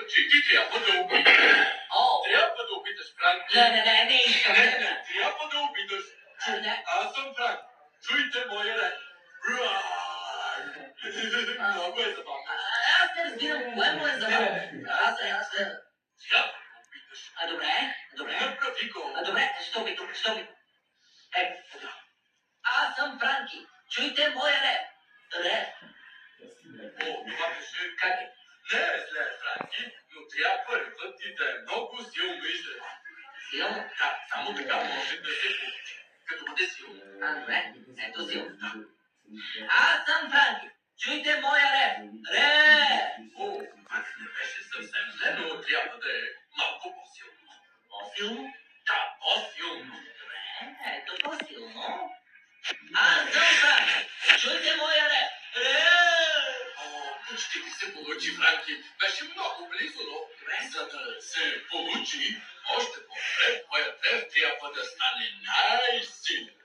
Чи ти трябва да опиташ? Трябва да опиташ, Франки. Не искам. Трябва да опиташ. Аз съм Франк. Чуйте моя ред. Много е забавно. Аз не разбирам кое му е забавно. Аз... Трябва да опиташ. Добре. Направи го. Добре, стопи. Аз съм Франки. Чуйте моя ред. Ред. Това беше... Как е? Не е зле, Франки, но трябва ревът ти да е много силно израз. Силно? Да, само така може да се получи. Като бъде силно. Добре. Ето силно. Аз съм Франки. Чуйте моя ред. Ред. Това не беше съвсем зле, но трябва да е малко по-силно. По-силно? Да, по-силно. Ето по-силно. Аз съм Франки. Чуйте моя ред. Ред. Почти ти се получи, Франки. Беше много близо, но за да се получи още по-добре, твоят рев трябва да стане най-силен.